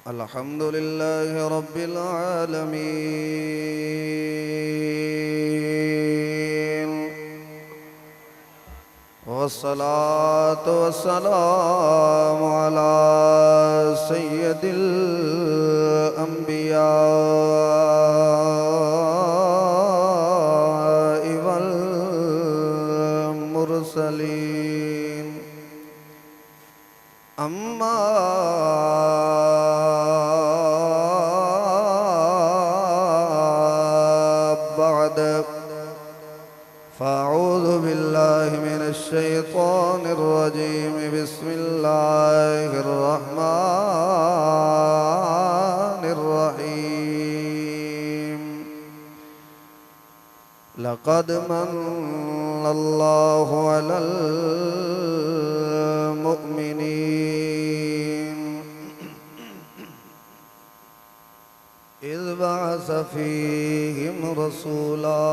الحمد لله رب العالمين، والصلاة والسلام على سيد الأنبياء والمرسلين. أما بعد، فأعوذ بالله من الشيطان الرجيم. بسم الله الرحمن الرحيم. لقد من الله على المؤمنين إذ بعث فيهم رسولا.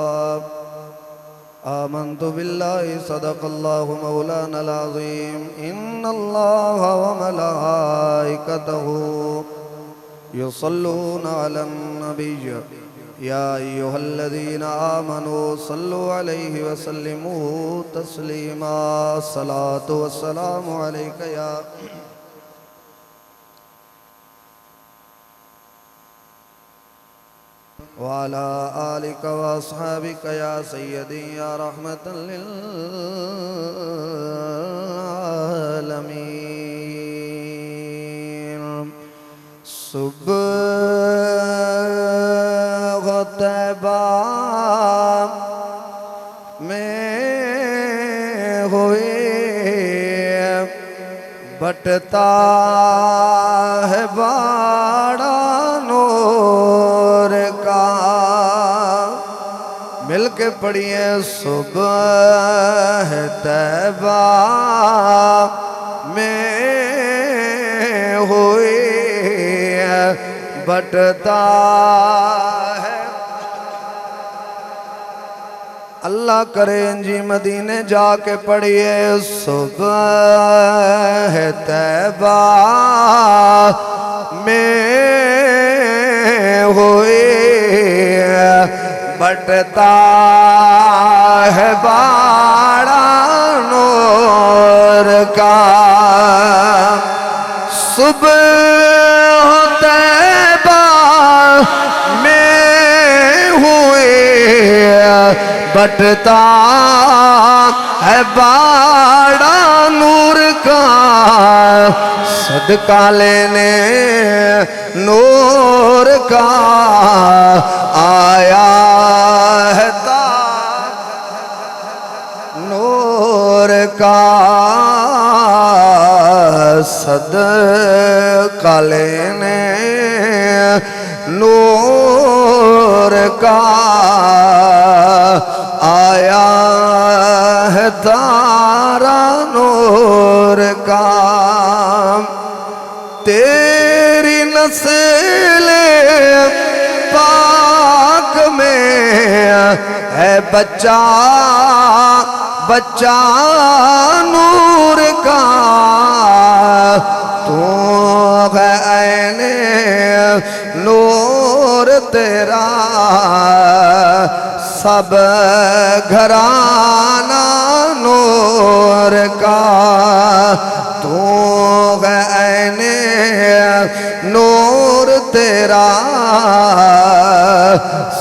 آمنت بالله صدق الله مولانا العظيم. إن الله وملائكته يصلون على النبي يا أيها الذين آمنوا صلوا عليه وسلموا تسليما. الصلاة والسلام عليك يا وعلى آلك وأصحابك يا سيدي يا رحمة للعالمين. صبح طیبہ میں ہوئے بٹتا ہے باڑا نور کا. مل کے پڑھیے صبح طیبہ میں ہوئی بٹتا ہے. اللہ کرے جی مدینے جا کے پڑھیے صبح طیبہ میں ہوئی بٹتا ہے باڑا نور کا. صبح طیبہ میں ہوئی بٹتا ہے باڑا نور کا. صدقہ لینے نور کا آیا ہے نور کا. صدقہ لینے نور کا آیا ہے تارا نور کا. تیری نسل پاک میں ہے بچہ بچہ نور کا. تو ہے عین نور تیرا سب گھرانہ نور کا. تو ہے عین نور تیرا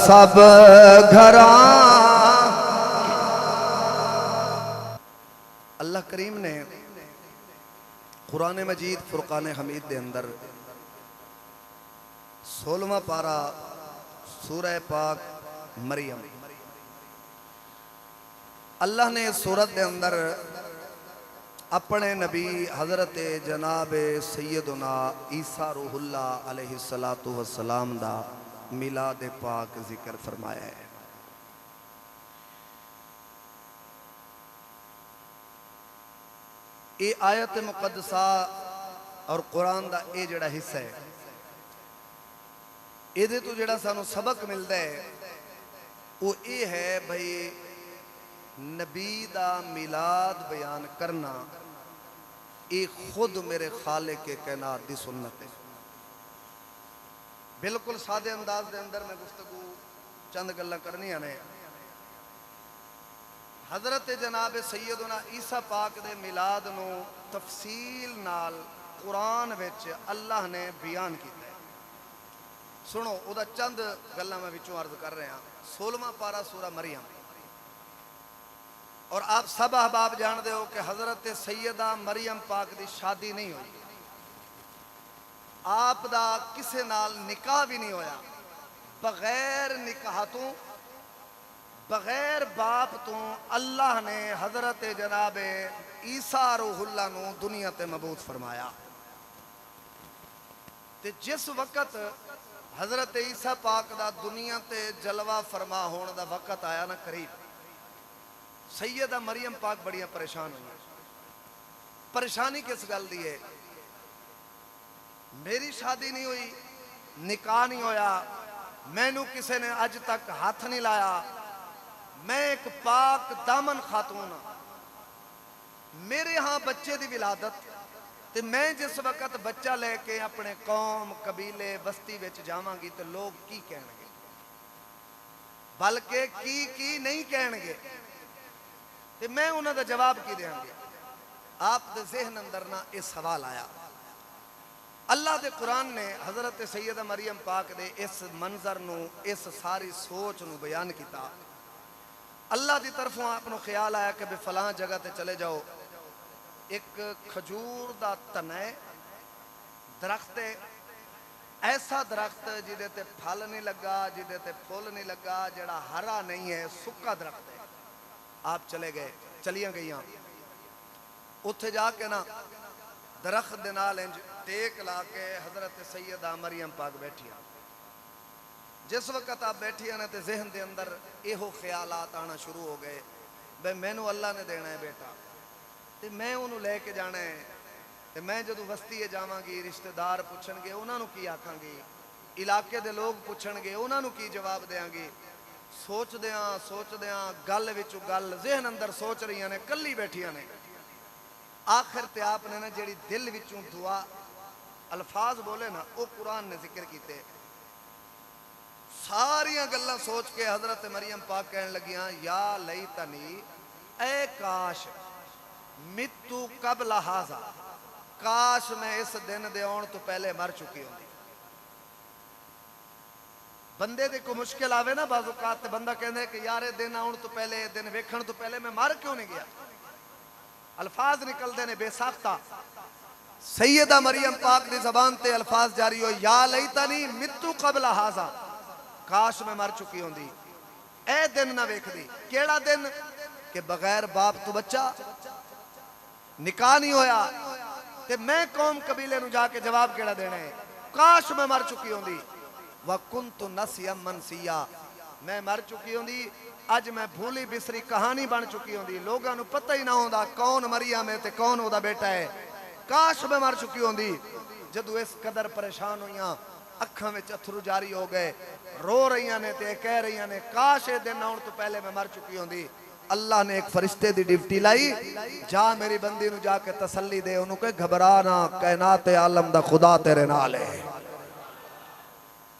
سب گھرانہ. اللہ کریم نے قرآن مجید فرقان حمید دے اندر 16واں پارہ سورہ پاک مریم، اللہ نے سورت دے اندر اپنے نبی حضرت جناب سیدنا عیسیٰ روح اللہ علیہ السلام دا میلاد پاک ذکر فرمایا ہے. یہ آیت مقدسہ اور قرآن دا اے جڑا حصہ ہے، یہ دے تو جڑا سانو سبق ملتا ہے وہ یہ ہے بھئی نبی دا میلاد بیان کرنا یہ خود میرے خالق کائنات دی سنت ہے. بالکل سادے انداز دے اندر میں گفتگو چند گلاں کرنیاں نے۔ حضرت جناب سیدنا عیسیٰ پاک دے میلاد نو تفصیل نال قرآن وچ اللہ نے بیان کیتا ہے۔ سنو او دا چند گلاں میں وچوں عرض کر رہا ہوں۔ 16واں پارہ سورہ مریم، اور آپ سب احباب جان دے ہو کہ حضرت سیدہ مریم پاک دی شادی نہیں ہوئی، آپ دا کسے نال نکاح بھی نہیں ہویا، بغیر نکاح تو بغیر باپ تو اللہ نے حضرت جناب عیسیٰ روح اللہ نو دنیا تے مبعوث فرمایا۔ تے جس وقت حضرت عیسیٰ پاک دا دنیا تے جلوہ فرما ہون دا وقت آیا نا قریب، سیدہ مریم پاک بڑیاں پریشان ہوئی۔ پریشانی کس گل دی ہے؟ میری شادی نہیں ہوئی، نکاح نہیں ہویا، میں نو کسے نے اج تک ہاتھ نہیں لایا، میں ایک پاک دامن خاتون ہاں، میرے ہاں بچے دی ولادت، تے میں جس وقت بچہ لے کے اپنے قوم قبیلے بستی وچ جاواں گی تے لوگ کی کہن گے، بلکہ کی نہیں کہن گے، تے میں انہاں دا جواب کی دیاں گے۔ آپ دے ذہن اندر نہ اس سوال آیا۔ اللہ دے قرآن نے حضرت سیدہ مریم پاک دے اس منظر نو، اس ساری سوچ نو بیان کیتا۔ اللہ دی طرفوں آپ نو خیال آیا کہ بے فلاں جگہ تے چلے جاؤ، ایک کھجور دا تنے درخت ہے، ایسا درخت جدے تے پھل نہیں لگا، جدے تے پھول نہیں لگا، جڑا ہرا نہیں ہے، سکا درخت ہے۔ آپ چلے گئے، چلیاں گئیاں، اتھے جا کے نا درخت دے نال انج ٹیک لا کے حضرت سیدہ مریم پاک بیٹھیا۔ جس وقت آپ بیٹھیا نا تے ذہن دے اندر ایہو خیالات آنا شروع ہو گئے، بے میں نو اللہ نے دینا ہے بیٹا، تے میں انہوں لے کے جانا ہے، تے میں جدو وستی جاواں گی رشتہ دار پوچھن گے انہاں نو کی آکھاں گی، علاقے دے لوگ پوچھن گے انہاں نو کی جواب دیاں گی۔ سوچ دیاں گل وچوں گل ذہن اندر سوچ رہیاں نے، کلی بیٹھیاں نے۔ آخر تے آپ نے نا جیڑی دل وچوں دعا الفاظ بولے نا او قرآن نے ذکر کیتے، ساریاں گلاں سوچ کے حضرت مریم پاک کہنے لگیاں، یا لیتنی، اے کاش، متو قبل ہذا، کاش میں اس دن دے آن تو پہلے مر چکی ہوں۔ بندے دے کو مشکل آوے نا بعض اوقات بندہ کہنے کہ یار دن آن تو پہلے، دن ویکھن تو پہلے میں مر کیوں نہیں گیا؟ الفاظ نکل دینے بے ساختہ۔ سیدہ مریم پاک دی زبان تے الفاظ جاری ہو، یا لیتنی متو قبل ہذا، کاش میں مر چکی ہوں دی، اے دن نہ ویکھ دی۔ کیڑا دن؟ کہ بغیر باپ تو بچہ، نکاح نہیں ہویا، تے میں قوم قبیلے نو جا کے جواب کیڑا دینا ہے؟ کاش میں مر چکی ہوں دی۔ وَكُنْتُ نَسْيًا مَنْسِيًّا، میں مر چکی ہوں دی، اج میں بھولی بسری کہانی بن چکی ہوں دی، لوگاں نو پتہ ہی نہ ہوندا کون مریم ہے تے کون او دا بیٹا ہے۔ کاش میں مر چکی ہوں دی۔ جدو اس قدر پریشان ہویاں، اکھاں وچ اتھرو جاری ہو گئے، رو رہیاں نے تے کہہ رہیاں نے کاش اے دن آن تو پہلے میں مر چکی ہوں دی۔ اللہ نے ایک فرشتے دی ڈیوٹی لائی، جا میری بندی نو جا کے تسلی دے، انہوں کہ گھبرانا، کائنات عالم دا خدا تیرے نال ہے۔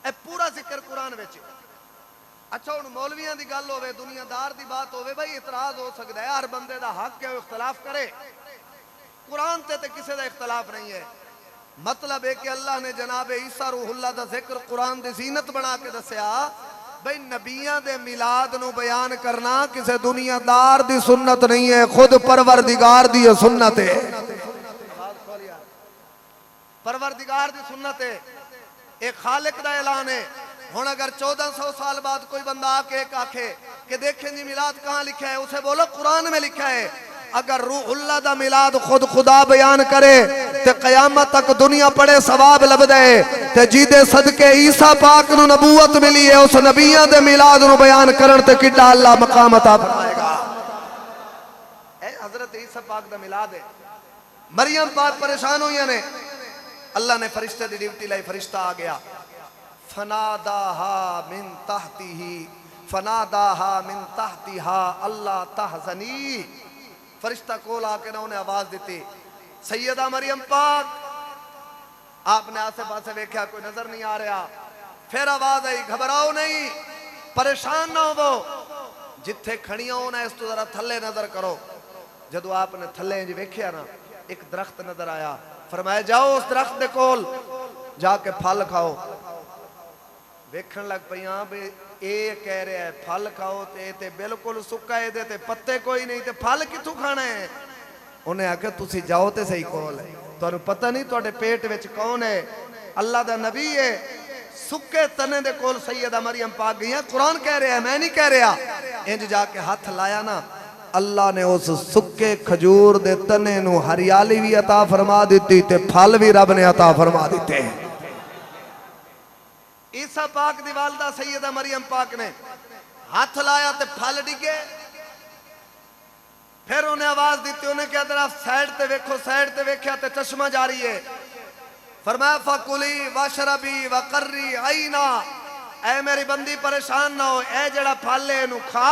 اے پورا ذکر قرآن وچ۔ اچھا ہن مولویاں دی گل ہوے، دنیا دار دی بات ہوے، بھائی اعتراض ہو سکدا ہے، ہر بندے دا حق ہے وہ اختلاف کرے، قرآن تے کسے دا اختلاف نہیں ہے۔ مطلب ہے کہ اللہ نے جناب عیسیٰ روح اللہ دا ذکر قرآن دی زینت بنا کے دسیا، بھئی نبیان دے میلاد نو بیان کرنا کسے دنیا دار دی سنت نہیں ہے، خود پروردگار دی سنت ہے، پروردگار دی سنت ہے، ایک خالق دا اعلان ہے۔ ہون اگر 1400 سال بعد کوئی بندہ آکے ایک آکھے کہ دیکھیں جی میلاد کہاں لکھا ہے، اسے بولو قرآن میں لکھا ہے۔ اگر روح اللہ دا میلاد خود خدا بیان کرے تے قیامت تک دنیا پڑے ثواب لب دے، تے جیدے صدقے عیسیٰ پاک نو نبوت ملی ہے، اس نبیان دے میلاد نو بیان کرن تے کڈا اللہ مقام عطا فرمائے گا۔ اے حضرت عیسیٰ پاک دا میلاد ہے۔ مریم پاک پریشان ہوئی نے، اللہ نے فرشتے دی ڈیوٹی لائی، فرشتہ آ گیا، فناداہا من تحتیہی، فناداہا من تحتیہا اللہ تحزنی، فرشتہ کول آ کے نہ انہیں آواز دیتی، سیدہ مریم پاک، آپ نے آسے پاسے ویکھیا کوئی نظر نہیں آ رہا، پھر آواز آئی گھبراؤ نہیں، پریشان نہ ہو، جتھے کھڑیاں ہونا اس تو ذرا تھلے نظر کرو۔ جدو آپ نے تھلے جی ویکھیا نا، ایک درخت نظر آیا، فرمایا جاؤ اس درخت دے کول جا کے پھل کھاؤ۔ ویکھن لگ پیاں بھی اے کہہ رہے ہیں پھل کھاؤ تے بالکل سکا ہے تے پتے کوئی نہیں تے پھل کتھوں کھانا ہے؟ انہیں آکھا تسی جاؤ تے صحیح کول ہے، تو انہوں پتہ نہیں تو اٹھے پیٹ وچ کون ہے؟ اللہ دا نبی ہے۔ سکے تنے دے کول سیدہ مریم پاک گئی ہیں، قرآن کہہ رہے ہیں، میں نہیں کہہ رہا۔ انج جا کے ہاتھ لایا نا، اللہ نے اس سکے کھجور دے تنے نو ہریالی بھی عطا فرما دیتی تے پھل بھی رب نے عطا فرما دیتے ہیں۔ عیسیٰ پاک دی والدہ سیدہ مریم پاک نے ہاتھ لایا تے پھل ڈگے، پھر انہیں آواز دیتی، انہیں کہا در آپ سائیڈ تے ویکھو، سائیڈ تے ویکھیا تے چشمہ جاری ہے۔ فرمایا فَقُلِي وَشْرَبِي وَقَرِّي عَيْنَا، اے میری بندی پریشان نہ ہو، اے جڑا پھل لے انہوں کھا،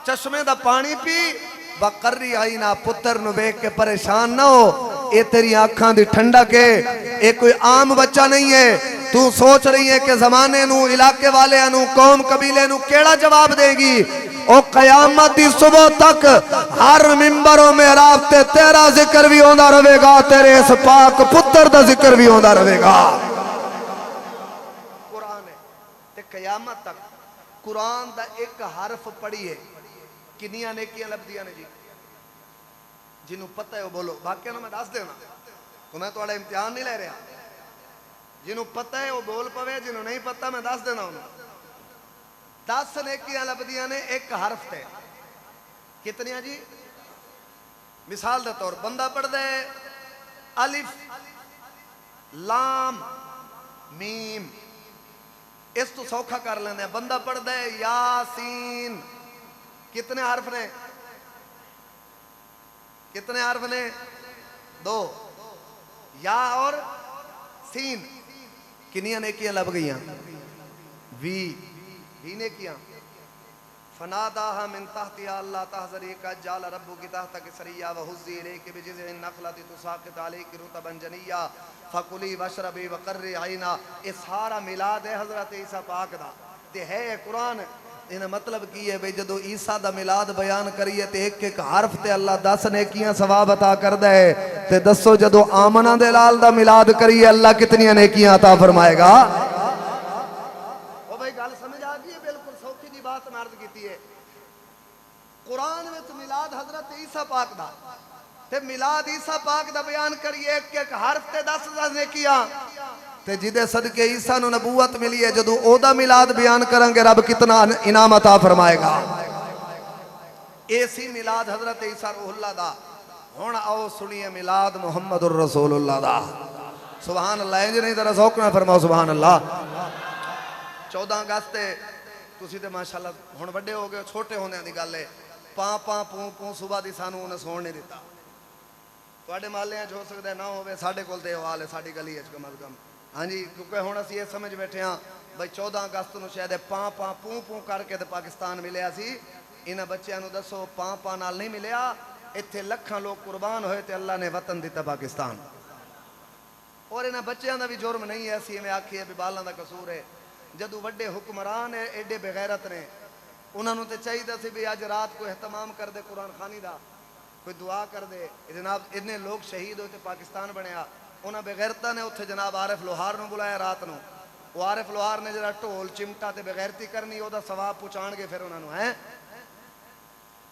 چشمے دا پانی پی، وَقَرِّي عَيْنَا، پتر نو بیک کے پریشان نہ ہو، اے تیری آنکھاں دی ٹھنڈا کے، اے کوئی عام بچہ نہیں ہے۔ تو سوچ رہی ہے کہ زمانے نو، علاقے والے نو، قوم قبیلے نو کیڑا جواب دے گی؟ او قیامت دی صبح تک ہر ممبر و محراب تے تیرا ذکر بھی ہوندہ رہے گا، تیرے اس پاک پتر دا ذکر بھی ہوندہ رہے گا۔ قرآن ہے تے قیامت تک قرآن دا ایک حرف پڑھیے کنیاں نیکیاں لبدیاں نے جی؟ جنہوں پتہ ہے وہ بولو، باقی انہوں میں دس دینا تو میں تو اڑا امتحان نہیں لے رہا۔ جنہوں پتہ ہے وہ بول پوے، جنہوں نہیں پتہ میں دس دینا انہوں۔ 10 نیکیاں لبدیاں نے ایک حرف تے، کتنیاں جی؟ مثال دے طور بندہ پڑھ دے الف لام میم، اس تو سوکھا کر لینے، بندہ پڑھ دے یاسین، کتنے حرف نے؟ کتنے حرف نے؟ 2، یا اور سین، کنیاں نیکیاں لب گئیاں؟ وی نیکیاں۔ فناداها من تحتها اللہ تحذری قد جعل ربک تحتک سریا وحزی الیک بجذع النخلۃ تساقط علیک رطبا جنیا فکلی واشربی وقرری عینا۔ یہ سارا میلاد ہے حضرت عیسیٰ پاک دا تے ہے قرآن۔ انہیں مطلب کی ہے بھئی جدو عیسیٰ دا میلاد بیان کریے تے ایک ایک حرف تے اللہ 10 نیکیاں ثواب عطا کر دے تے دسو جدو آمنہ دے لال دا میلاد کریے اللہ کتنی نیکیاں عطا فرمائے گا؟ قرآن میں تو میلاد حضرت عیسیٰ پاک دا تے میلاد عیسیٰ پاک دا بیان کریے ایک ایک حرف تے 10 نیکیاں تے جدے صدقے عیسیٰ نو نبوت ملی ہے جدو او دا میلاد بیان کریں گے رب کتنا انعام عطا فرمائے گا۔ ایسی میلاد حضرت عیسیٰ روح اللہ دا۔ ہون آؤ سنیے میلاد محمد الرسول اللہ دا۔ سبحان اللہ، انجھے نہیں ذرا ذوق نہ فرماؤ سبحان اللہ۔ 14 اگست تسی تے ماشاءاللہ ہن بڑے ہو گئے، چھوٹے ہونے دی گل ہے، پاں پاں پوں پوں صبح دی سانو انہیں سون نہیں دیتا۔ تواڈے محلے ہو سکتا ہے نہ ہوئے، ساڈے کول تے حوال ہے ساڈی گلی ہے کم از کم۔ ہاں جی، کیونکہ ہن اسی یہ سمجھ بیٹھے ہاں بھئی 14 اگست نو شاید پاں پاں پوں پوں کر کے تے پاکستان ملیا سی۔ انہاں بچیاں نو دسو پاں پاں نال نہیں ملیا، ایتھے لکھاں لوگ قربان ہوئے تے اللہ نے وطن دیتا پاکستان۔ اور انہاں بچیاں دا بھی جرم نہیں ہے، اسی میں آکھیے بھی بالاں دا قصور ہے۔ جدو وڈے حکمران ہے ایڈے بغیرت نے، انہوں نے تے چاہیے سی بھی آج رات کو اہتمام کر دے قرآن خانی دا، کوئی دعا کر دے، جناب اتنے لوگ شہید ہوتے پاکستان بنیا۔ انہاں بغیرتہ نے اتھے جناب عارف لوہار نو بلایا رات نو، وہ عارف لوہار نے جڑا ٹھول چمٹا تے بغیرتی کرنی او دا ثواب پہنچان گے پھر انہوں نے ہیں۔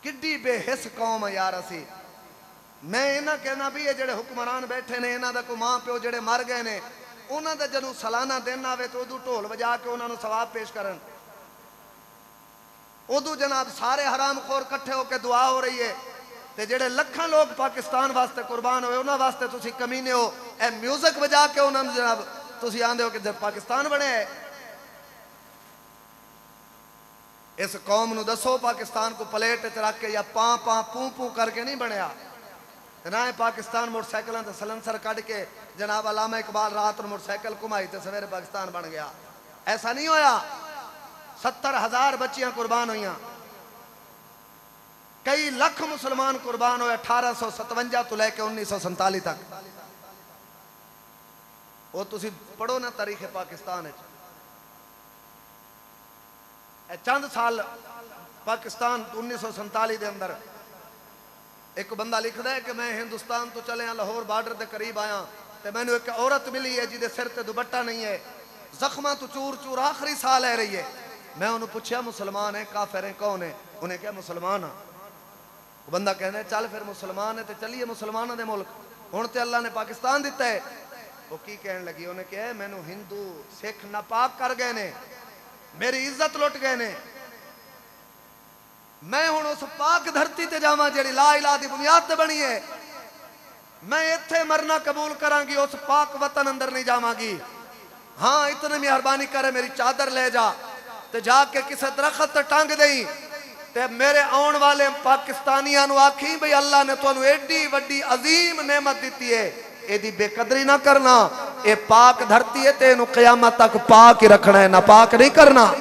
کڈی بے حس قوم یار اسی۔ میں انہاں کہنا بھی یہ جڑے حکمران بیٹھے نے، انہاں دا کو ماں پیو جڑے مر گئے نے، انہاں دا جنو سالانہ دن آوے تو ادو ٹھول بجا کے انہاں نو ثواب پیش کرن۔ ادو جناب سارے حرام خور کٹھے ہو کے دعا ہو رہی ہے تے جڑے لکھاں لوگ پاکستان واسطے قربان ہوئے انہاں واسطے تسی کمینے ہو، اے میوزک بجا کے انہاں نے جناب تسی آندے ہو کہ جب پاکستان بنے ہے۔ اس قوم نو دسو پاکستان کو پلیٹ رکھ کے یا پاں پاں پوں پوں کر کے نہیں بنیا، نہ پاکستان موٹر سائیکلاں تے سلنسر کٹ کے جناب علامہ اقبال رات اور موٹر سائیکل کمائی تے سویرے پاکستان بن گیا۔ ایسا نہیں ہویا۔ 70,000 بچیاں قربان ہوئیاں، کئی لاکھ مسلمان قربان ہوئے 1857 تو لے کے 1947 تک۔ وہ تسی پڑھو نا تاریخ پاکستان ہے، چند سال پاکستان 1947 دے اندر ایک بندہ لکھدا ہے کہ میں ہندوستان تو چلے ہاں لاہور بارڈر دے قریب آیا تے میں نے ایک عورت ملی ہے جہدے سر تے دوپٹہ نہیں ہے زخماں تو چور چور آخری سال لے رہی ہے میں انہوں پوچھا مسلمان ہیں کافر ہیں کون ہیں انہیں کہا مسلمان ہاں بندہ کہنے چل پھر مسلمان ہے تے چلیے مسلمانوں دے ملک ہن تے اللہ نے پاکستان دیتا ہے وہ کی کہنے لگی انہیں کہا میں نو ہندو سکھ ناپاک کر گئے نے میری عزت لٹ گئے نے میں ہن اس پاک دھرتی تے جاواں جڑی لا الہ دی بنیاد تے بنی ہے میں ایتھے مرنا قبول کراں گی اس پاک وطن اندر نہیں جاواں گی ہاں اتنی مہربانی کرے میری چادر لے جا تے جا کے کسے درخت تے ٹانگ دئی تے میرے آن والے پاکستانیاں نو آکھی بھئی اللہ نے تانوں ایڈی وڈی عظیم نعمت دیتی ہے اے دی بے قدری نہ کرنا اے پاک دھرتی ہے تے انو قیامت تک پاک ہی رکھنا ہے نہ پاک نہیں کرنا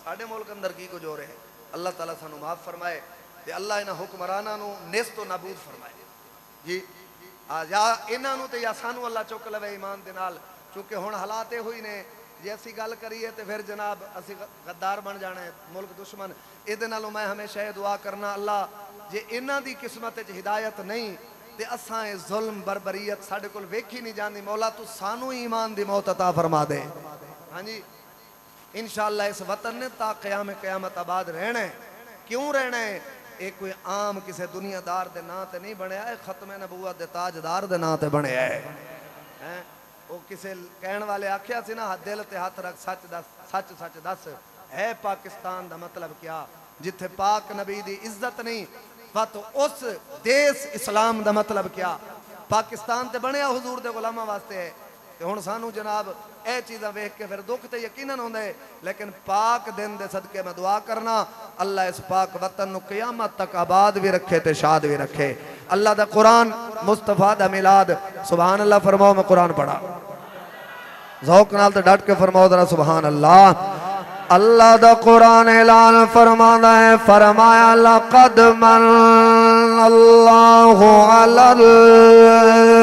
ساڑھے ملک اندر کی کچھ ہو رہے ہیں اللہ تعالیٰ سانو معاف فرمائے تے اللہ انہاں حکمراناں نو نیست و نابود فرمائے جی یا انہاں نو تے یا سانو اللہ چک لوے ایمان دے نال چونکہ ہن حالات ہوئی نے جی اسی گل کریے تے پھر جناب اسی غدار بن جانا ہے ملک دشمن اے دے نالوں میں ہمیشہ دعا کرنا اللہ جے انہاں دی قسمت وچ ہدایت نہیں تے اساں اے ظلم بربریت ساڈے کول ویکھی نہیں جاندی مولا تو سانو ایمان دی موت عطا فرما دے ہاں جی انشاءاللہ اس وطن نے تا قیام قیامت آباد رہنا ہے کیوں رہنا ہے ایک کوئی عام کسے دنیا دار دے نا تے نہیں بنیا ہے ختم نبوت دے تاجدار دے نا تے بنیا ہے وہ کسے کہن والے آکھیا سی نا دل تے ہاتھ رکھ سچ دس ہے پاکستان دا مطلب کیا جتھے پاک نبی دی عزت نہیں تو اس دیس اسلام دا مطلب کیا پاکستان تے بنیا حضور دے غلامہ واسطے ہے کہ ہن سانو جناب اے چیزاں ویکھ کے پھر دکھ تے یقیناً ہوندا ہے لیکن پاک دن دے صدقے میں دعا کرنا اللہ اس پاک وطن نو قیامت تک آباد بھی رکھے تے شاد بھی رکھے اللہ دا قرآن مصطفیٰ دا میلاد سبحان اللہ فرماؤ میں قرآن پڑھا ذوق نال تے ڈٹ کے فرماؤ ذرا سبحان اللہ اللہ دا قرآن اعلان فرمانا ہے فرمایا لقد من اللہ علی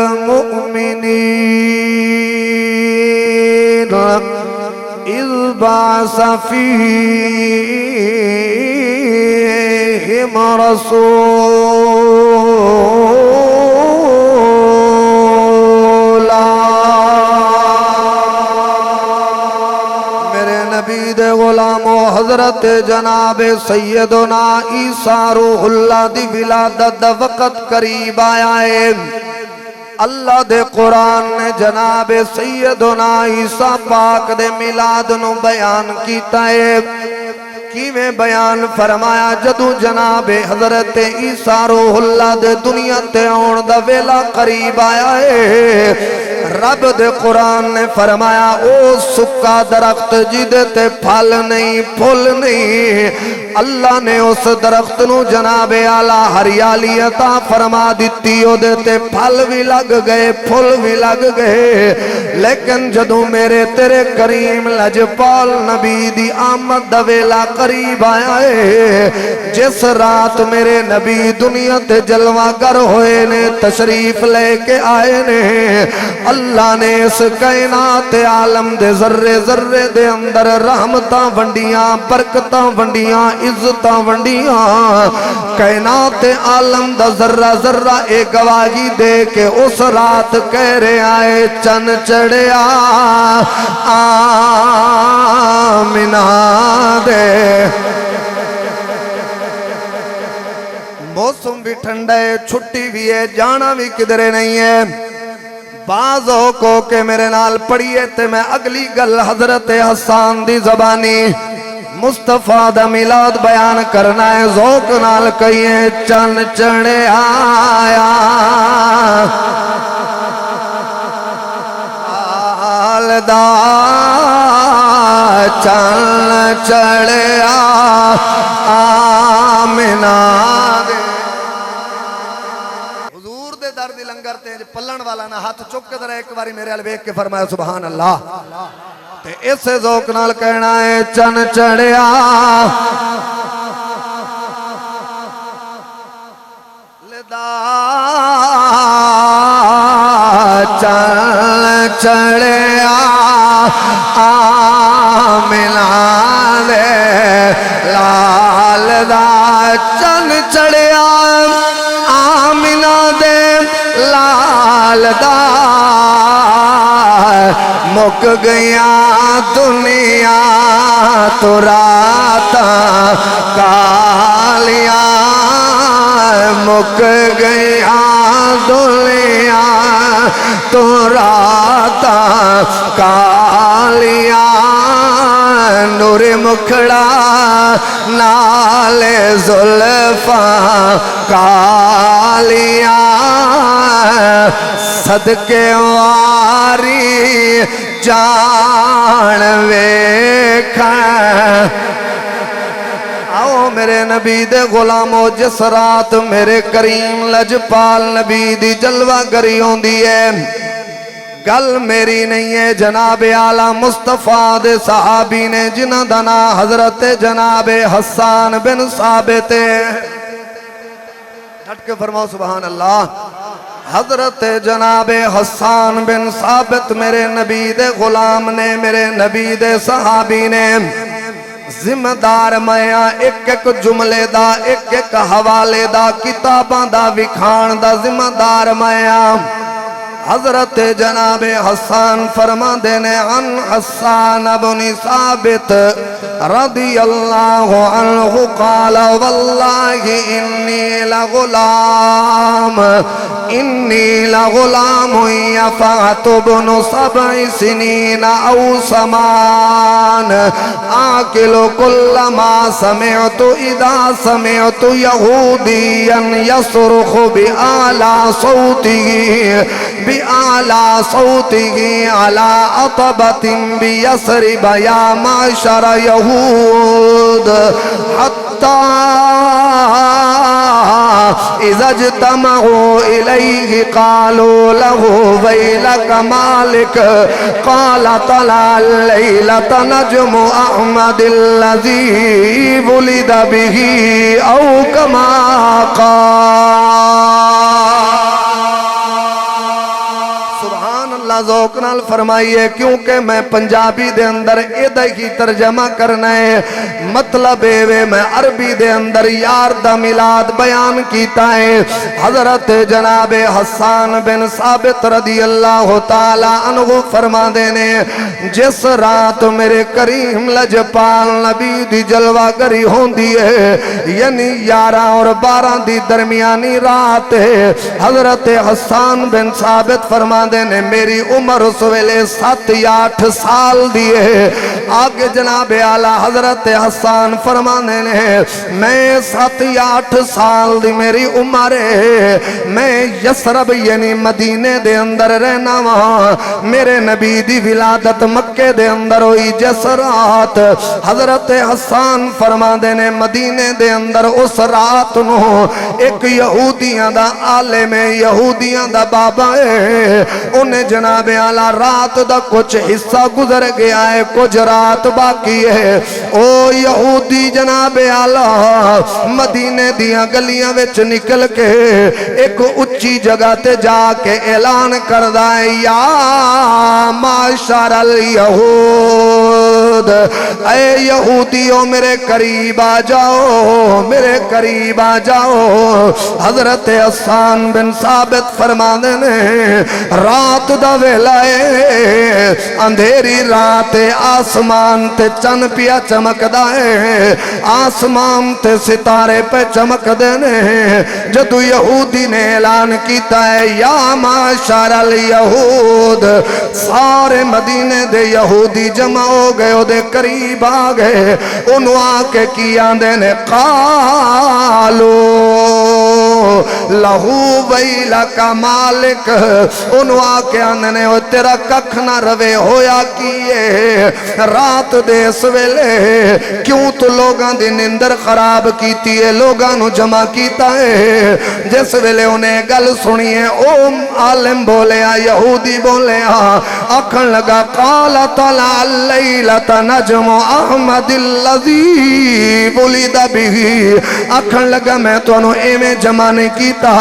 المؤمنین اذ بعث فیہم رسولا غلام و حضرت جناب سیدنا عیسیٰ روح اللہ دی ولادت دا وقت قریب آیا ہے اللہ دے قرآن نے جناب سیدنا عیسیٰ پاک دے میلاد نو بیان کیتا ہے کیویں بیان فرمایا جدو جناب حضرت عیسیٰ روح اللہ دے دنیا تے آن دا ویلا قریب آیا ہے رب دے قرآن نے فرمایا او سکا درخت جیدے تے پھل نہیں پھل نہیں اللہ نے اس درخت نو جناب اعلیٰ ہریالی عطا فرما دیتی او دے تے پھل بھی لگ گئے پھل بھی لگ گئے لیکن جدو میرے تیرے کریم لجپال نبی دی آمد دا ویلا قریب آیا ہے جس رات میرے نبی دنیا تے جلوہ گر ہوئے نے تشریف لے کے آئے نے اللہ نے اس کائنات عالم دے ذرے ذرے دے اندر رحمتاں ونڈیاں برکتاں ونڈیاں عزتاں ونڈیاں کائنات عالم دا ذرہ ذرہ ایک گواہی دے کے اس رات کہہ رہے آئے چن چڑھیا آمینہ دے موسم بھی ٹھنڈا ہے چھٹی بھی ہے جانا بھی کدھرے نہیں ہے بازو کو کہ میرے نال پڑھیے تے میں اگلی گل حضرت حسان دی زبانی مصطفیٰ دا میلاد بیان کرنا ہے ذوق نال کہیے چن چڑھے آیا آلدہ چن چڑھے آمینہ دے حضور دے درد لنگر تے پلن والا نہ ہاتھ چک کے ذرا ایک باری میرے الویک کے فرمایا سبحان اللہ تے اس ذوق نال کہنا ہے چن چڑھیا لدا چن چڑھیا آمینہ چڑھیا آمنہ دے لال دا مک گیا دنیا تو راتاں کالیاں مک گیا دنیا تو راتاں کالیاں نور مکھڑا نال زلفاں کالیاں صدقے واری جان ویکھاں آؤ میرے نبی دے غلامو جس رات میرے کریم لجپال نبی دی جلوہ گری ہوندی ہے گل میری نہیں ہے جناب اعلیٰ مصطفیٰ دے صحابی نے جنہ دنا حضرت جناب حسان بن ثابت ڈٹ کے فرماؤ سبحان اللہ حضرت جناب حسان بن ثابت میرے نبی دے غلام نے میرے نبی دے صحابی نے ذمہ دار میاں ایک ایک جملے دا ایک ایک حوالے دا کتاباں دا وکھان دا ذمہ دار میاں حضرت جناب حسان فرما دینے عن حسان بن ثابت رضی اللہ عنہ قال واللہ انی لغلام یفعت بن 7 سنین او سمان آکل کل ما سمعت اذا سمعت یہودیا یصرخ بآلا صوته بآلا صوته على عطبة بيسرب يا معشر يهود حتى إذا اجتمعوا إليه قالوا له ويلك مالك قال طلع الليلة نجم أحمد الذي ولد به أو كما قال ذوق نال فرمائیے کیونکہ میں پنجابی دے اندر ایدہ ہی ترجمہ کرنا ہے مطلب ہے میں عربی دے اندر یار دا میلاد بیان کیتا ہے حضرت جناب حسان بن ثابت رضی اللہ تعالی عنہ فرما دینے جس رات میرے کریم لجپال نبی دی جلوہ گری ہوندی ہے یعنی 11 اور 12 دی درمیانی رات ہے حضرت حسان بن ثابت فرما دینے میری عمر اس ویلے 7 یا 8 سال دیئے آگے جناب اعلیٰ حضرت حسان فرمانے نے میں 7 یا 8 سال دی میری عمر ہے میں یسرب یعنی مدینے دے اندر رہنا وہاں میرے نبی دی ولادت مکے دے اندر ہوئی جس رات حضرت حسان فرمانے نے مدینے دے اندر اس رات نو ایک یہودیاں دا عالم یہودیاں دا بابا ہے انہیں جناب اعلیٰ رات دا کچھ حصہ گزر گیا ہے کچھ رات باقی ہے او یہودی جناب اعلیٰ مدینے دیاں گلیاں وچ نکل کے ایک اچھی جگہ تے جا کے اعلان کردہ ہے یا معاشر الیہود اے یہودیوں میرے قریب آ جاؤ میرے قریب آ جاؤ حضرت حسان بن ثابت فرمانے نے رات دا ویلا ہے اندھیری رات آسمان تے چن پیا چمکدا ہے آسمان تے ستارے پہ چمک دینے جدو یہودی نے اعلان کیتا ہے یا معاشر الیہود سارے مدینے دے یہودی جمع ہو گئے او دے قریب آ گئے انہوں آ کے کیا دینے قالو لہو ویلکا مالک انہوں آ کے آنے تیرا ککھ نہ روے ہویا کیے رات دے سویلے کیوں تو لوگاں دی نندر خراب کیتی ہے لوگاں نو جمع کیتا ہے جس ویلے انہیں گل سنیے او عالم بولے یہودی بولے آکھن لگا قال طلع اللیلۃ نجم احمد الذی ولد به آکھن لگا میں تو انہوں ایمیں جمع نہیں کیتا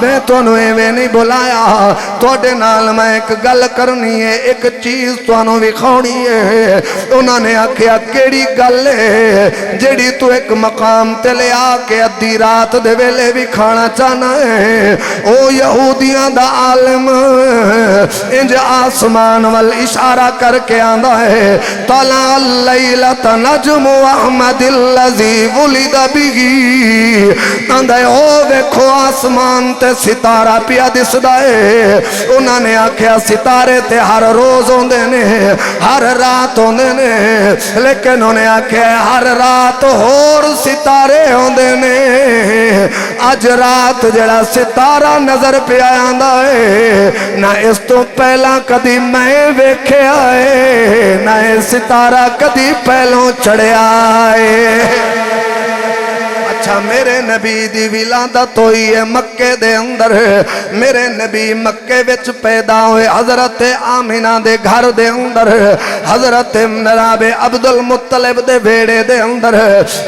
میں تانوں ایویں نہیں بلایا تواڈے نال میں ایک گل کرنی ہے ایک چیز تانوں وکھاونی ہے انہاں نے آکھیا کیڑی گل ہے جیڑی تو ایک مقام تے لے آ کے ادھی رات دے ویلے بھی کھانا چاہنا ہے او یہودیاں دا عالم انج آسمان وال اشارہ کر کے آندا ہے طلع اللیلۃ نجم احمد الذی ولد به آندا ہے او ویکھو آسمان تے ستارہ پیا دسدا ہے انہاں نے آکھیا ستارے تے ہر روز ہوندے نے ہر رات ہوندے نے لیکن انہیں آکھیا ہر رات ہور ستارے ہوندے نے اج رات جڑا ستارہ نظر پہ آندا ہے نہ اس تو پہلا کدی میں ویکھیا ہے نہ ستارہ کدی پہلوں چڑھیا ہے اچھا میرے نبی دی ولادت ہوئی ہے مکے دے اندر میرے نبی مکے وچ پیدا ہوئے حضرت آمینہ دے گھر دے اندر حضرت جناب عبد المطلب دے بیڑے دے اندر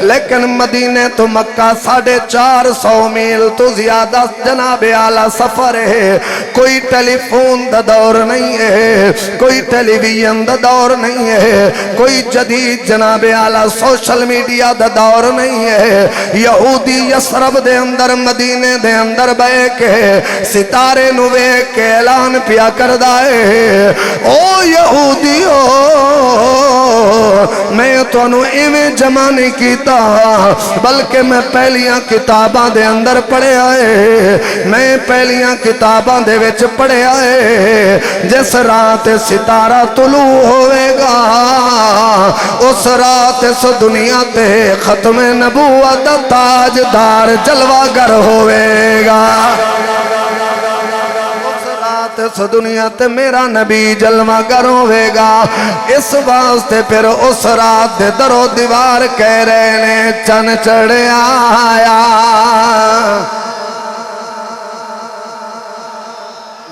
لیکن مدینے تو مکہ 450 میل تو زیادہ جناب اعلیٰ سفر ہے کوئی ٹیلی فون دا دور نہیں ہے کوئی ٹیلی ویژن دا دور نہیں ہے کوئی جدید جناب اعلیٰ سوشل میڈیا دا دور نہیں ہے یہودی یسرب دے اندر مدینے دے اندر بے کے ستارے نوے کے اعلان پیا کر دائے او یہودیو میں تو انو ایویں جمع نہیں کیتا بلکہ میں پہلیاں کتاباں دے اندر پڑھے آئے میں پہلیاں کتاباں دے وچ پڑھے آئے جس رات ستارہ طلوع ہوئے گا اس رات اس دنیا تے ختم نبوت تاجدار جلوہ گر ہوئے گا اس رات اس دنیا تے میرا نبی جلوہ گر ہوئے گا اس واسطے پھر اس رات دے در و دیوار کہہ رہے نے چن چڑھے آیا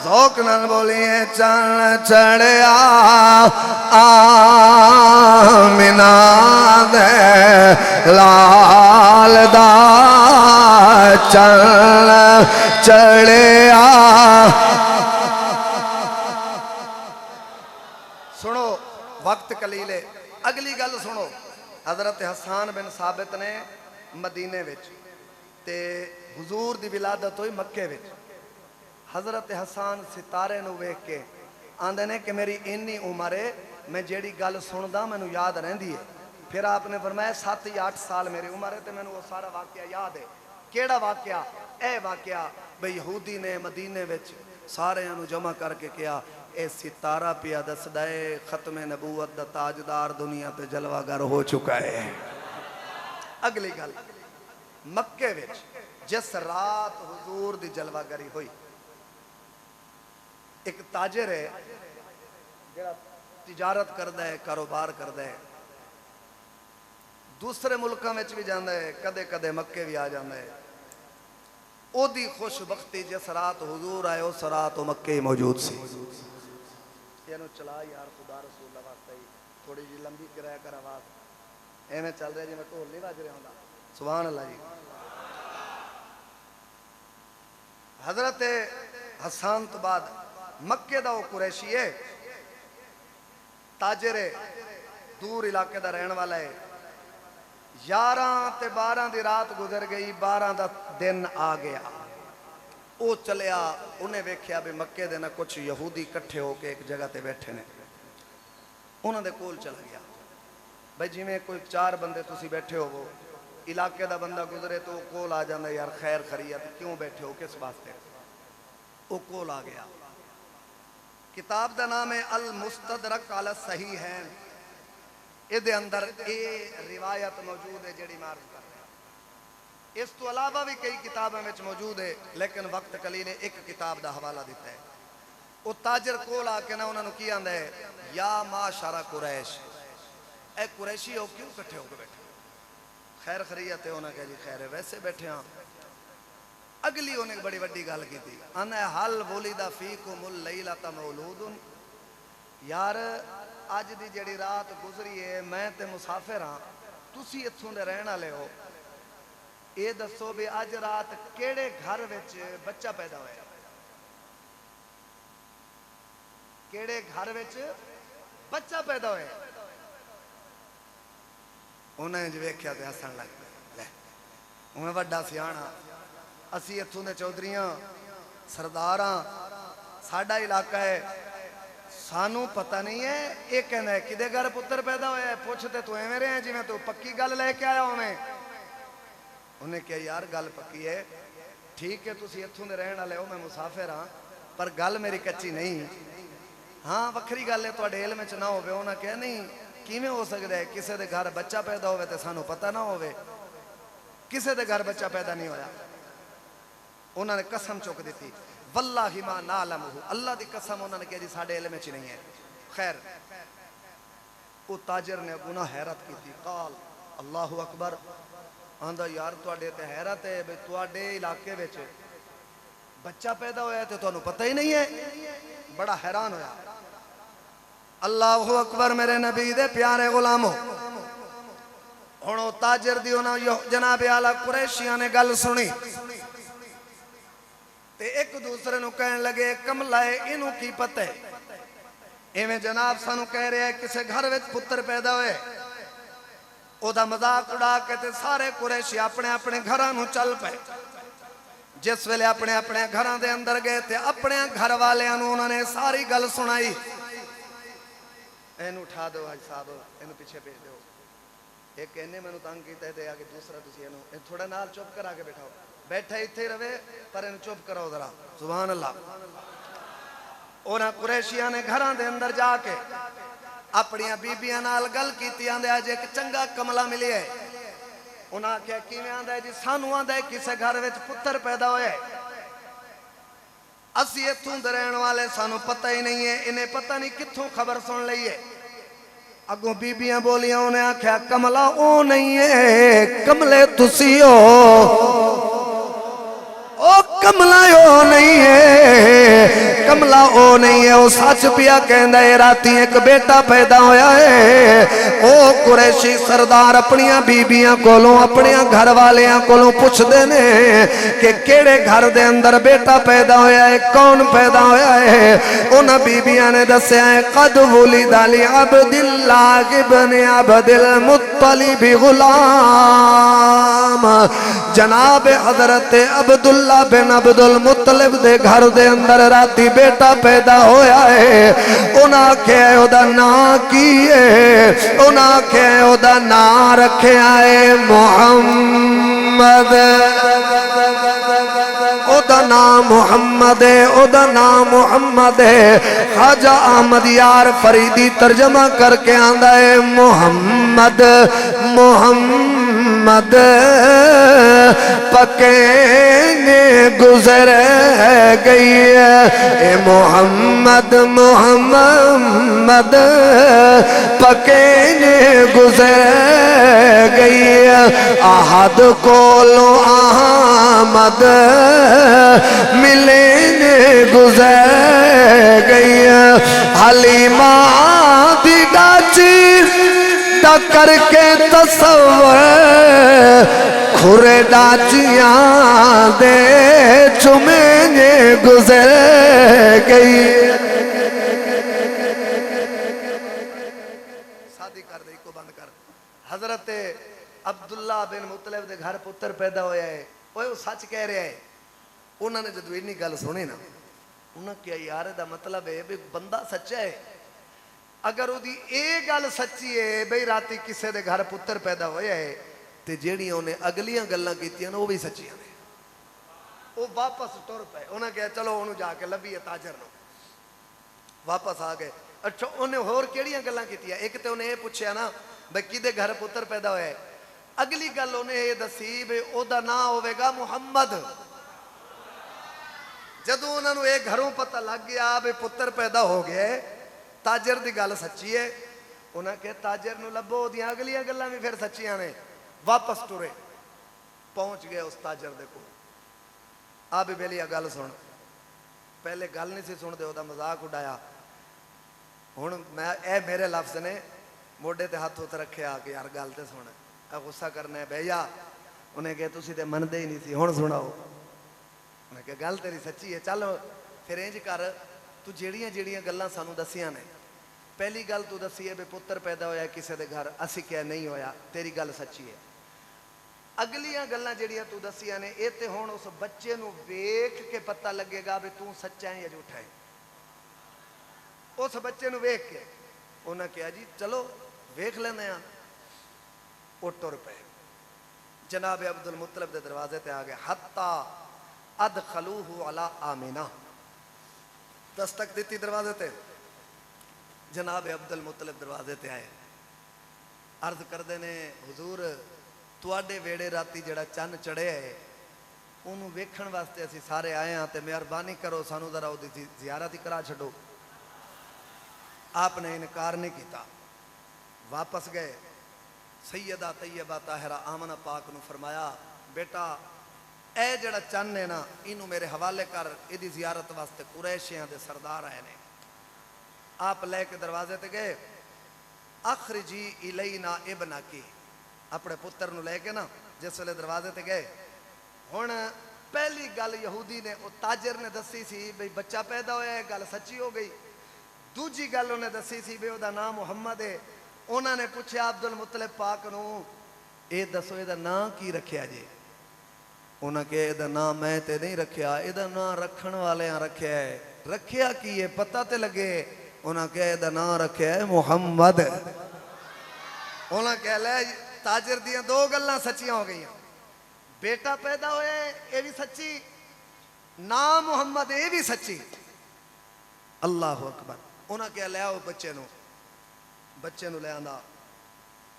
ذوق نال بولیے چن چڑھیا آمینہ دے لال دا چن چڑھیا سنو وقت قلیل ہے اگلی گل سنو حضرت حسان بن ثابت نے مدینے وچ تے حضور دی ولادت ہوئی مکے وچ حضرت حسان ستارے نو ویکھ کے آندے نے کہ میری انی عمر ہے میں جیڑی گل سندا مینوں یاد رہندی ہے پھر آپ نے فرمایا 7 یا 8 سال میری عمر ہے تے مینوں وہ سارا واقعہ یاد ہے کیڑا واقعہ اے واقعہ بھئی یہودی نے مدینے وچ سارے انو جمع کر کے کیا اے ستارہ پیا دسدا ہے ختم نبوت دا تاجدار دنیا تے جلوہ گر ہو چکا ہے اگلی گل مکے وچ جس رات حضور دی جلوہ گری ہوئی ایک تاجر ہے جڑا تجارت کردا ہے کاروبار کردا ہے دوسرے ملکاں وچ بھی جاندا ہے کدے کدے مکے بھی آ جاندا ہے او دی خوش بختی جس رات حضور آئے اس رات وہ مکے ہی موجود سی اینو چلا یار خدا رسول اللہ واسطے تھوڑی جی لمبی کرaya کر آواز ایویں چل رہا جی میں ڈھول نہیں بج رہا ہوندا سبحان اللہ جی حضرت حسان تو بعد مکے دا وہ قریشی ہے تاجر ہے دور علاقے دا رہن والا ہے 11 تے 12 دی رات گزر گئی 12 دا دن آ گیا او چلیا انہیں ویکھیا بھی مکے دے نہ کچھ یہودی کٹھے ہو کے ایک جگہ تے بیٹھے نے انہوں دے کول چلا گیا بھائی جی میں کوئی 4 بندے تسی بیٹھے ہو وہ علاقے دا بندہ گزرے تو کول آ جاندہ یار خیر خریت کیوں بیٹھے ہو کس واسطے او کول آ گیا کتاب دا نام ہے المستدرک علی الصحیحین اے دے اندر اے روایت موجود ہے جڑی مارز کر رہے ہیں اس تو علاوہ بھی کئی کتابیں میں موجود ہے لیکن وقت قلیل ہے ایک کتاب دا حوالہ دیتا ہے وہ تاجر کول آ کے نا انہوں نے کی آندہ ہے یا معاشر قریش اے قریشی ہو کیوں کٹھے ہو کے بیٹھے خیر خریت ہے انہوں نے کہا جی خیر ہے ویسے بیٹھے ہاں اگلی انہیں بڑی بڑی گال کی تھی انہیں حل ولد فیکم اللیلۃ مولود یار آج دی جڑی رات گزری ہے میں تے مسافر ہاں تسی اتھوں دے رہن والے ہو یہ دسو بھی اج رات کیڑے گھر وچ بچہ پیدا ہویا؟ کیڑے گھر وچ بچہ پیدا ہویا؟ انہیں جو ویکھیا تے ہسن لگ پئے، میں وڈا سیاںا، اسی اتھوں دے چودھریاں سرداراں، ساڈا علاقہ ہے، سانو پتہ نہیں ہے یہ کہنا ہے کدے گھر پتر پیدا ہویا ہے، پوچھتے تو ایویں رہے ہیں جی میں تو پکی گل لے کے آیا ہوں میں. انہیں کہا یار گل پکی ہے، ٹھیک ہے تسی اتھوں دے رہن والے ہو، میں مسافر ہاں، پر گل میری کچی نہیں. ہاں وکھری گل ہے تواڈے علم وچ نہ ہوے. انہاں کہا نہیں کیویں ہو سکدا ہے کسے دے گھر بچہ پیدا ہوئے تے سانو پتہ نہ ہوئے؟ کسے دے گھر بچہ پیدا نہیں ہویا. انہوں نے قسم چک دیتی واللہ ما نعلمہ، اللہ دی قسم انہوں نے کہا جی ساڈے علم وچ نہیں ہے. خیر وہ تاجر نے گناہ حیرت کی تھی، قال اللہ اکبر، آندا یار تواڈے تے حیرت ہے بھئی تواڈے علاقے وچ بچہ پیدا ہویا ہے تے تانوں پتہ ہی نہیں ہے. بڑا حیران ہویا. اللہ اکبر میرے نبی دے پیارے غلاموں. ہن تاجر دی انہاں جناب اعلی قریشیاں نے گل سنی تے ایک دوسرے نو کہن لگے کملا ہے انہوں کی پتہ ہے، ایویں جناب سانو کہہ رہے ہیں کسے گھر وچ پتر پیدا ہوئے. او دا مذاق اڑا کے تے سارے قریشی اپنے اپنے گھراں نو چل پئے. جس ویلے اپنے اپنے گھراں دے اندر گئے تے اپنے گھر والیاں نو انہوں نے ساری گل سنائی. اینو اٹھا دو حاج صاحب، اینو پیچھے بھیج دو، ایک کہنے میں نو تنگ کیتا ہے تے آگے دوسرا تسی اینو تھوڑا نال چپ کرا کے بیٹھاؤ، بیٹھا ایتھے رہے پر اینو چپ کراؤ ذرا. سبحان اللہ. انہاں قریشیاں نے گھراں دے اندر جا کے اپنیاں بیبیاں نال گل کیتی. آندے اج ایک چنگا کملا ملیا ہے. انہاں کہا کیویں؟ آندا ہے جی سانو آندا ہے کسے گھر وچ پتر پیدا ہویا ہے، اسی اتھوں دے رہن والے سانو پتہ ہی نہیں ہے، انہیں پتہ نہیں کتھوں خبر سن لئی ہے. اگوں بیبیاں بولیاں انہیں آکھیا کملا او نہیں ہے، کملے تسی ہو. او کملا او نہیں ہے، کملا او نہیں ہے، او سچ پیا کہندا ہے راتی ایک بیٹا پیدا ہویا ہے. او قریشی سردار اپنیاں بیبیاں کولوں اپنیاں گھر والیاں کولوں پوچھ دے نے کہ کیڑے گھر دے اندر بیٹا پیدا ہویا ہے، کون پیدا ہویا ہے. انہاں بیبیاں نے دسیا ہے قد ولد لعبد اللہ ابن عبد المطلب غلام. جناب حضرت عبداللہ بن عبد المطلب دے گھر دے اندر راتی بیٹا پیدا ہویا ہے. انہاں کہے او دا نا کی ہے؟ انہاں کہے او دا نا رکھیا ہے محمد. او دا نام محمد ہے، او دا نام محمد ہے. خواجہ احمد یار فریدی ترجمہ کر کے آندا ہے محمد محمد پکینے گزر گئی ہے. اے محمد محمد پکینے گزر گئی ہے. احد کولو احمد ملنے گزر گئی ہے. حلیمہ دی ڈاچی دا کر کے تصور کھرے ڈاچیاں دے چمینے گزر گئی. شادی کر دے کو بند کر. حضرت عبداللہ بن مطلب دے گھر پتر پیدا ہویا ہے. وہ سچ کہہ رہے ہیں. انہوں نے جدو اتنی گل سنی نا انہوں نے کہا یار دا مطلب ہے بھی بندہ سچا ہے. اگر وہ دی ایک گل سچی ہے بھئی راتی کسے دے گھر پتر پیدا ہویا ہے تے جیڑیاں انہیں اگلیاں گلاں کیتیاں وہ بھی سچیاں نے. وہ واپس ٹر پے. انہوں نے کہا چلو انہوں جا کے لبی ہے تاجر نو. واپس آ گئے. اچھا انہیں ہور کیڑیاں گلاں کیتیاں؟ ایک تے انہیں یہ پوچھیا نا بھئی کدے گھر پتر پیدا ہویا ہے. اگلی گل انہیں یہ دسی بھئی او دا نا ہوئے گا محمد. جدو انہوں نے ایک گھروں پتہ لگ گیا بھئی پتر پیدا ہو گئے تاجر دی گل سچی ہے. انہوں نے کہا تاجر نو لبو دیاں اگلیاں گلاں بھی پھر سچیاں نے. واپس ٹرے پہنچ گئے اس تاجر دے کو. آ بھی بیلیا گل سن. پہلے گل نہیں سی سن دے او دا مذاق اڑایا. ہن میں اے میرے لفظ نے موڈے تے ہاتھ ہوتے رکھے آ کے یار گل تے سن. اے غصہ کرنا ہے بھیا انہیں کہا تسی تے مندے ہی نہیں سی، ہن سناؤ۔ انہیں کہا گل تیری سچی ہے، چل پھر انج کر، تو جیڑیاں جیڑیاں گلاں سانو دسیاں نے، پہلی گل تو دسی ہے بے پتر پیدا ہویا کسے دے گھر، اسی کیا نہیں ہویا، تیری گل سچی ہے۔ اگلیاں گلاں جیڑیاں تو دسیاں نے، اے تے ہن اس بچے نو ویکھ کے پتہ لگے گا بھی تو سچا ہے یا جھوٹا ہے۔ اس بچے نو ویکھ کے انہاں کہا جی چلو ویکھ لیندے ہاں۔ او ٹر پے، جناب عبد المطلب دے دروازے تے آ گئے، حتی ادخلوہ علی آمینہ، دستک دیتی دروازے تے، جناب عبد المطلب دروازے تے آئے، عرض کردے نے حضور تواڈے ویڑے راتی جڑا چن چڑھے ہے انہوں ویکھن واسطے اسی سارے آئے ہیں تے مہربانی کرو سانو ذرا او دی زیارت ہی کرا چھڈو۔ آپ نے انکار نہیں کیتا، واپس گئے، سیدہ طیبہ طاہرہ آمنہ پاک نو فرمایا بیٹا اے جڑا چن ہے نا اینو میرے حوالے کر، ایدی زیارت واسطے قریشیاں دے سردار آئے نے۔ آپ لے کے دروازے تے گئے، اخرجی الینا ابنکی، اپنے پتر نو لے کے نا جس ویلے دروازے تے گئے، ہن پہلی گل یہودی نے او تاجر نے دسی سی بھئی بچہ پیدا ہویا ہے، گل سچی ہو گئی۔ دوجی گل انہیں دسی سی بے او دا نام محمد ہے۔ انہوں نے پوچھا عبد المطلب پاک نو اے دسو اے دا نام کی رکھیا جی؟ انہوں نے کہا اے دا نام میں تے نہیں رکھیا، اے دا نام رکھن والے ہاں رکھیا ہے۔ رکھیا کی ہے پتہ تے لگے؟ انہوں نے کہا اے دا نام رکھیا ہے محمد۔ انہوں نے کہا لے تاجر دیاں دو گلاں سچیاں ہو گئیاں، بیٹا پیدا ہوئے اے بھی سچی، نام محمد اے بھی سچی۔ اللہ اکبر۔ انہوں نے کہا لے آؤ بچے نو لے آندا،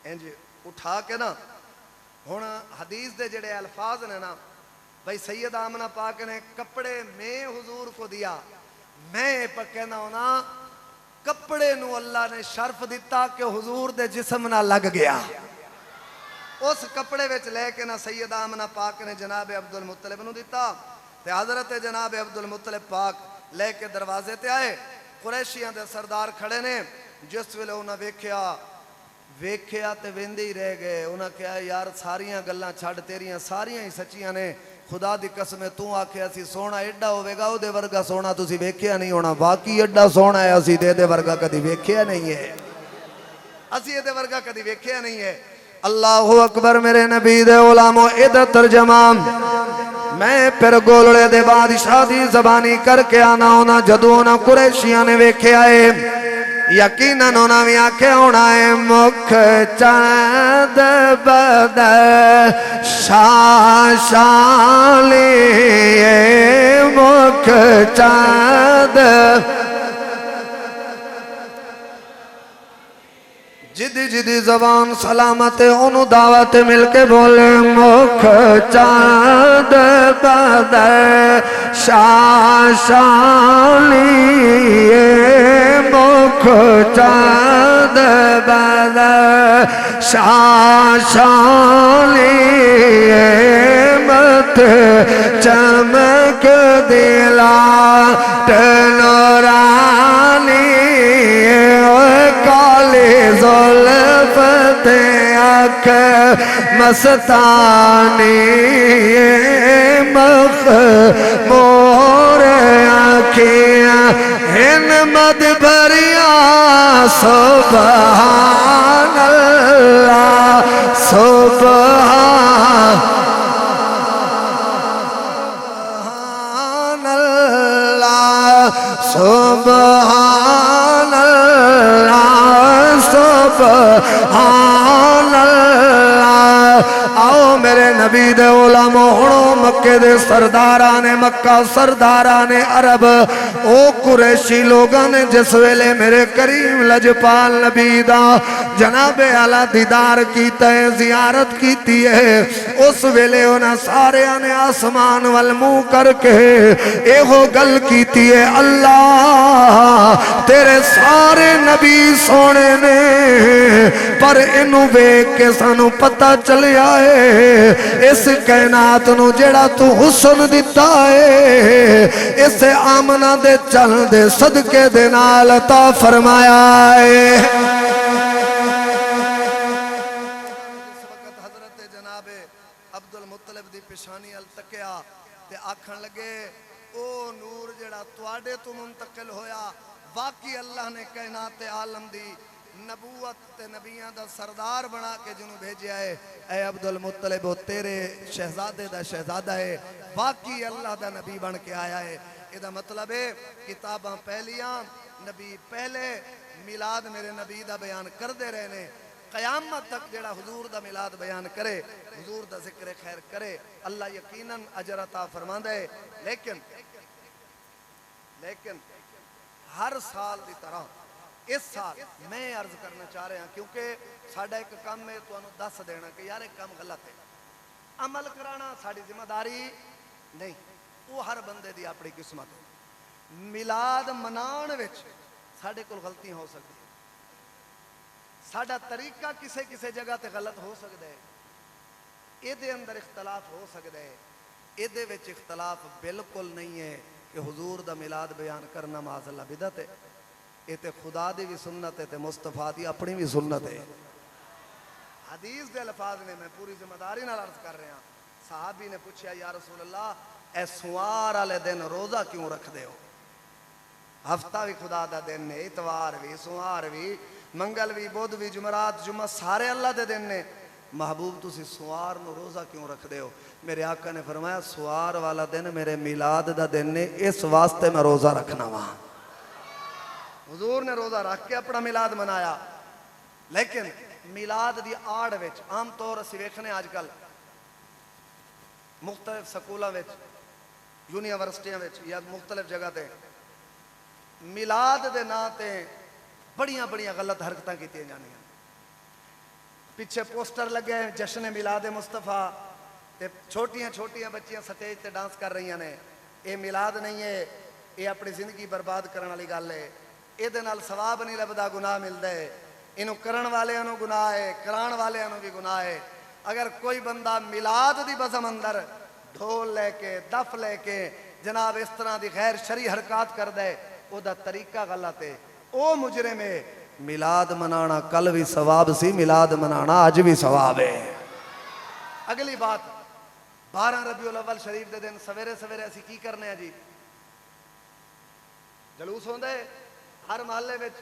انج اٹھا کے نا، ہن حدیث دے جڑے الفاظ نے نا بھائی سید آمنہ پاک نے کپڑے میں حضور کو دیا، میں پکینا ہونا کپڑے نو اللہ نے شرف دیتا کہ حضور دے جسم نہ لگ گیا۔ اس کپڑے وچ لے کے نا سید آمنہ پاک نے جناب عبد المطلب نو دیتا، تے حضرت جناب عبد المطلب پاک لے کے دروازے تے آئے، قریشیاں دے سردار کھڑے نے، جس ویلے انہاں ویکھیا تے ویندے ہی رہ گئے۔ انہاں کہا یار ساریاں گلاں چھڈ، تیریاں ساریاں ہی سچیاں نے، خدا دی قسم تو آکھیا سی سونا ایڈا ہوے گا، او دے ورگا سونا تسی ویکھیا نہیں ہونا، واقعی ایڈا سونا ہے، اسی دے ورگا کدی ویکھیا نہیں ہے، اسی دے ورگا کدی ویکھیا نہیں ہے۔ اللہ اکبر میرے نبی دے غلامو، ادھر ترجمہ میں پھر گولڑے دے بادشاہ دی زبانی کر کے آنا ہونا، جدو ہونا قریشیاں نے ویکھے آئے، یقیناً ہونا بھی آکھے ہونا ہے مکھ چاند بدر شاشالی، مکھ چاند جدی جدی زبان سلامت انہوں دعوت مل کے بولے مکھ چاند بدر شاشالی، مکھ چاند بدر شاشالی، مت چمک دلا نورانی، کالی زلف آنکھ مستانی، مخمور آنکھیاں ہن مد بھریاں، سبحان اللہ سبحان اللہ سبحان اللہ سبحان اللہ۔ آؤ میرے نبی دے علماء ہنو، مکے دے سرداران مکہ، سرداران عرب، او قریشی لوگاں نے جس ویلے میرے کریم لجپال نبی دا جناب اعلیٰ دیدار کیتا ہے، زیارت کیتی ہے، اس ویلے انہاں سارے آنے آسمان والمو کر کے اے ہو گل کیتی ہے، اللہ تیرے سارے نبی سونے نے، پر انہوں بیک کے سانو پتہ چلے آئے اس کائنات نو جڑا تو حسن دیتا ہے، اس آمنہ دے چل دے صدقے دے نال عطا فرمایا ہے۔ اس وقت حضرت جناب عبد چکیا تے آکھن لگے او نور جڑا تواڈے تو منتقل ہویا واقعی اللہ نے کائنات عالم دی نبوت تے نبیاں دا سردار بنا کے جنوں بھیجیا ہے اے عبد المطلب وہ تیرے شہزادے دا شہزادہ ہے واقعی اللہ دا نبی بن کے آیا ہے یہ دا مطلب ہے کتاباں پہلیاں نبی پہلے میلاد میرے نبی دا بیان کر دے رہنے قیامت تک جڑا حضور دا میلاد بیان کرے حضور دا ذکر خیر کرے اللہ یقیناً اجر عطا فرماندا ہے لیکن ہر سال دی طرح اس سال میں عرض کرنا چاہ رہا ہوں کیونکہ ساڈا ایک کام ہے تو انہوں دس دینا کہ یار ایک کام غلط ہے عمل کرانا ساڑی ذمہ داری نہیں وہ ہر بندے دی اپنی قسمت ہے میلاد منان وچ ساڑے کل غلطیاں ہو سکتی ہیں ساڑا طریقہ کسے جگہ تے غلط ہو سکتا ہے یہ دے اندر اختلاف ہو سکتا ہے یہ دے وچ اختلاف بالکل نہیں ہے کہ حضور دا میلاد بیان کرنا معاذ اللہ بدعت ہے یہ تے خدا دی بھی سنت ہے تے مصطفیٰ دی اپنی بھی سنت ہے حدیث دے الفاظ نے میں پوری ذمہ داری نال عرض کر رہا ہوں صحابی نے پوچھا یا رسول اللہ اے سوار والے دن روزہ کیوں رکھ دے ہو ہفتہ بھی خدا دا دن نے اتوار بھی سوار بھی منگل بھی بدھ بھی جمعرات جمعہ سارے اللہ دے دن نے محبوب تسی سوار نو روزہ کیوں رکھ دے ہو میرے آقا نے فرمایا سوار والا دن میرے میلاد دا دن نے اس واسطے میں روزہ رکھنا وہاں حضور نے روزہ رکھ کے اپنا میلاد منایا لیکن میلاد دی آڑ وچ عام طور اسی ویکھنے آج کل مختلف سکولاں وچ یونیورسٹیاں وچ یا مختلف جگہ تے میلاد دے نا تے بڑیاں غلط حرکتاں کیتیاں جانیاں پیچھے پوسٹر لگے جشن میلاد مصطفیٰ تے چھوٹیاں بچیاں سٹیج تے ڈانس کر رہی ہیں یہ میلاد نہیں ہے یہ اپنی زندگی برباد کرنے والی گل ہے یہ ثواب نہیں لبدا گناہ ملتا ہے انہوں کرن والے انہوں گناہ ہے کران والے انہوں بھی گناہ ہے اگر کوئی بندہ میلاد دی بزم اندر ڈھول لے کے دف لے کے جناب اس طرح دی غیر شرعی حرکات کر دے او دا طریقہ غلط ہے او مجرم ہے میلاد منانا کل بھی ثواب سی میلاد منانا آج بھی ثواب ہے اگلی بات 12 ربیع الاول شریف دے دن سویرے اسی کی کرنے ہیں جی جلوس ہوندے ہر محلے وچ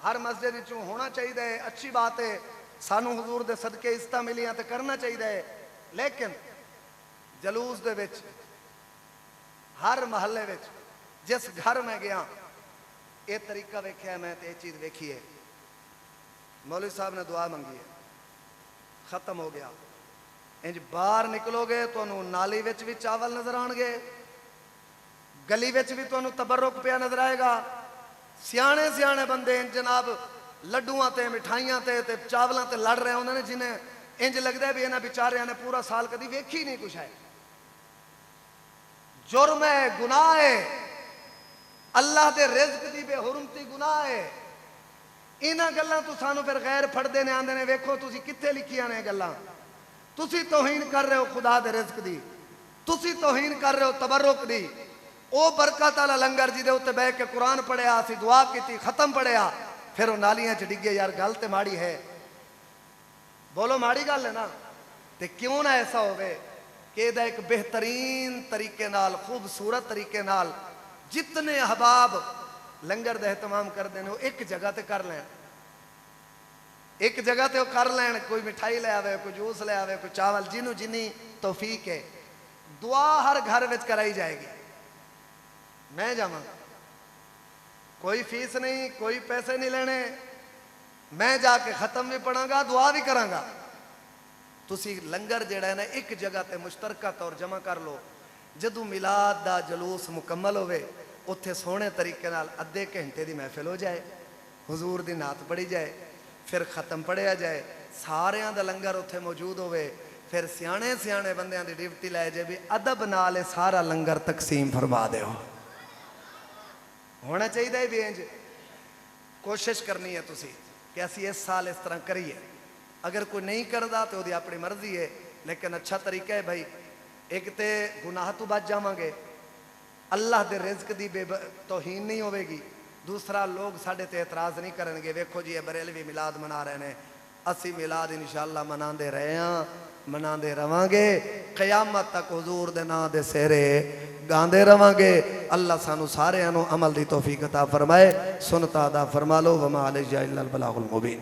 ہر مسجد وچوں ہونا چاہیے اچھی بات ہے سانو حضور دے صدقے عزتاں ملیاں تے کرنا چاہیے لیکن جلوس دے وچ ہر محلے وچ جس گھر میں گیا یہ طریقہ ویکھیا میں تے یہ چیز ویکھی ہے مولوی صاحب نے دعا منگی ہے ختم ہو گیا انج باہر نکلو گے تو انہوں نالی وچ بھی چاول نظر آن گے گلی وچ بھی تو انہوں تبرک پیا نظر آئے گا سیانے بندے انج جناب لڈواں تے مٹھائیاں تے چاولاں تے لڑ رہے انہوں نے جنہیں انج لگتا ہے بھی انہاں بیچاریاں نے پورا سال کدی ویکھی نہیں کچھ ہے جرم ہے گناہ ہے اللہ دے رزق دی بے حرمتی گناہ ہے انہاں گلاں تو سانو پھر غیر پھڑدے نے آندے نے ویکھو تسی کتے لکھیاں نے گلاں تسی توہین کر رہے ہو خدا دے رزق دی تسی توہین کر رہے ہو تبرک دی او برکت والا لنگر جی دے اوتے بیٹھ کے قرآن پڑھیا اسی دعا کیتی ختم پڑھیا پھر وہ نالیاں چ ڈگے یار گل تے ماڑی ہے بولو ماڑی گل ہے نا تے کیوں نہ ایسا ہوئے کہ دا ایک بہترین طریقے نال خوبصورت طریقے نال جتنے احباب لنگر دا اہتمام کر دینے وہ ایک جگہ تے کر لین ایک جگہ تے وہ کر لین کوئی مٹھائی لے آوے کوئی جوس لے آوے کوئی چاول جنوں جنی توفیق ہے دعا ہر گھر وچ کرائی جائے گی میں جاواں کوئی فیس نہیں کوئی پیسے نہیں لینے میں جا کے ختم بھی پڑھاں گا دعا بھی کراں گا تسی لنگر جڑا ہے نا ایک جگہ تے مشترکہ طور جمع کر لو جدو میلاد دا جلوس مکمل ہوئے اتھے سونے طریقے نال ادھے گھنٹے دی محفل ہو جائے حضور دی نعت پڑھی جائے پھر ختم پڑھیا جائے ساریاں دا لنگر اتھے موجود ہوئے پھر سیانے بندیاں دی ڈیوٹی لائے جائے بھی ادب نال سارا لنگر تقسیم فرما دے ہو ہونا چاہیے بھی انج کوشش کرنی ہے تسی کہ اسی اس سال اس طرح کریے اگر کوئی نہیں کردا تو دی اپنی مرضی ہے لیکن اچھا طریقہ ہے بھائی ایک تے گناہ تو بچ جاواں گے اللہ دے رزق دی بے توہین نہیں ہوئے گی دوسرا لوگ ساڑھے تے اعتراض نہیں کریں گے ویکھو جی یہ بریلوی میلاد منا رہے ہیں اسی میلاد انشاءاللہ مناندے رہے ہیں، مناندے رواں گے، قیامت تک حضور دے نام دے سہرے گاندے رواں گے۔ اللہ سانو سارے انو عمل دی توفیق عطا فرمائے، سنتا عطا فرما لو، وما علیہ الا البلاغ المبین۔